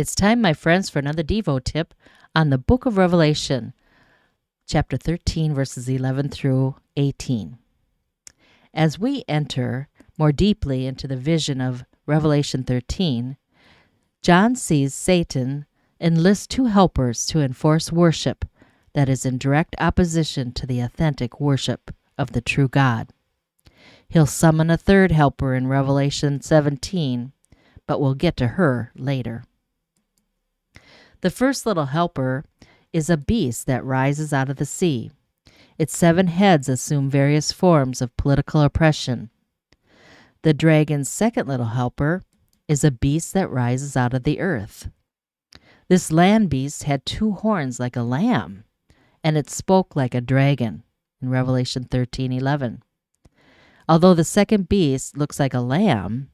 It's time, my friends, for another Devo tip on the book of Revelation, chapter 13, verses 11 through 18. As we enter more deeply into the vision of Revelation 13, John sees Satan enlist two helpers to enforce worship that is in direct opposition to the authentic worship of the true God. He'll summon a third helper in Revelation 17, but we'll get to her later. The first little helper is a beast that rises out of the sea. Its 7 heads assume various forms of political oppression. The dragon's second little helper is a beast that rises out of the earth. This land beast had 2 horns like a lamb, and it spoke like a dragon in Revelation 13:11. Although the second beast looks like a lamb,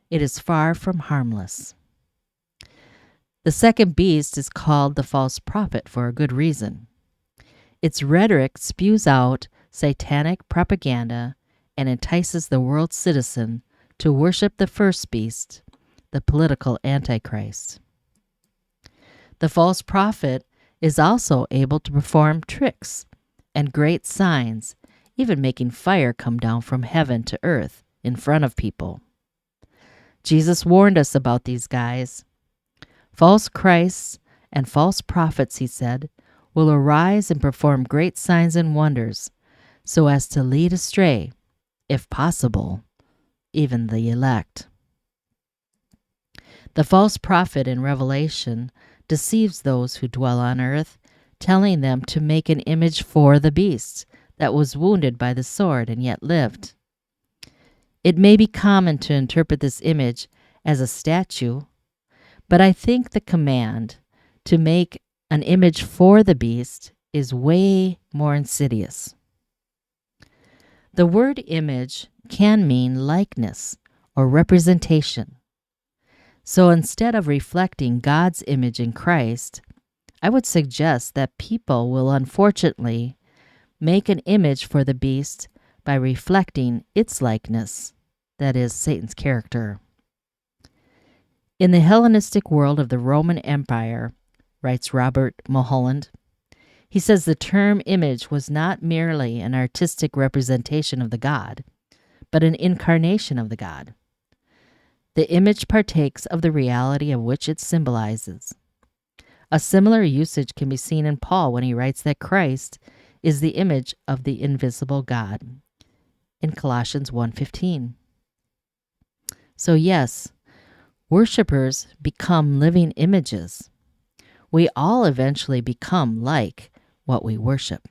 it is far from harmless. The second beast is called the false prophet for a good reason. Its rhetoric spews out satanic propaganda and entices the world citizen to worship the first beast, the political antichrist. The false prophet is also able to perform tricks and great signs, even making fire come down from heaven to earth in front of people. Jesus warned us about these guys. False Christs and false prophets, he said, will arise and perform great signs and wonders so as to lead astray, if possible, even the elect. The false prophet in Revelation deceives those who dwell on earth, telling them to make an image for the beast that was wounded by the sword and yet lived. It may be common to interpret this image as a statue, but I think the command to make an image for the beast is way more insidious. The word image can mean likeness or representation. So instead of reflecting God's image in Christ, I would suggest that people will unfortunately make an image for the beast by reflecting its likeness, that is, Satan's character. In the Hellenistic world of the Roman Empire, writes Robert Mulholland, he says the term image was not merely an artistic representation of the god, but an incarnation of the god. The image partakes of the reality of which it symbolizes. A similar usage can be seen in Paul when he writes that Christ is the image of the invisible God in Colossians 1:15. So yes, worshipers become living images. We all eventually become like what we worship.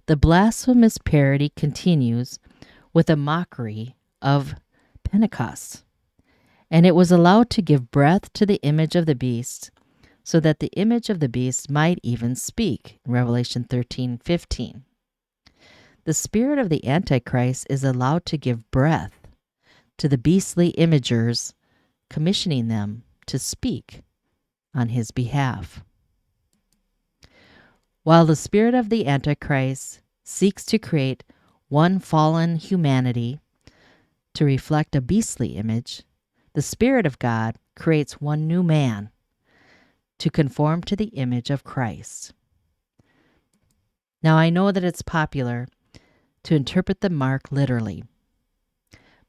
The blasphemous parody continues with a mockery of Pentecost, and it was allowed to give breath to the image of the beast so that the image of the beast might even speak, in Revelation 13:15. The spirit of the Antichrist is allowed to give breath to the beastly imagers, commissioning them to speak on his behalf. While the spirit of the Antichrist seeks to create one fallen humanity to reflect a beastly image, the Spirit of God creates one new man to conform to the image of Christ. Now, I know that it's popular to interpret the mark literally,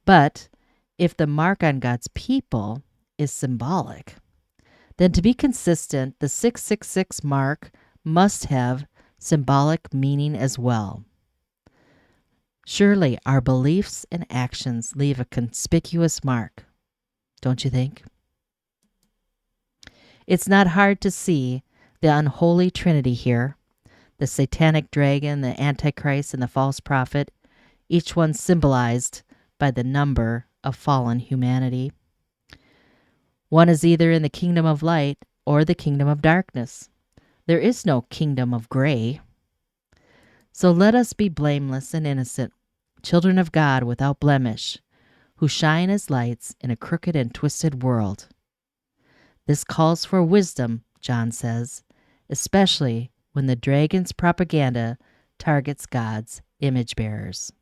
but if the mark on God's people is symbolic, then to be consistent, the 666 mark must have symbolic meaning as well. Surely our beliefs and actions leave a conspicuous mark, don't you think? It's not hard to see the unholy trinity here, the satanic dragon, the antichrist, and the false prophet, each one symbolized by the number of fallen humanity. One is either in the kingdom of light or the kingdom of darkness. There is no kingdom of gray. So let us be blameless and innocent, children of God without blemish, who shine as lights in a crooked and twisted world. This calls for wisdom, John says, especially when the dragon's propaganda targets God's image bearers.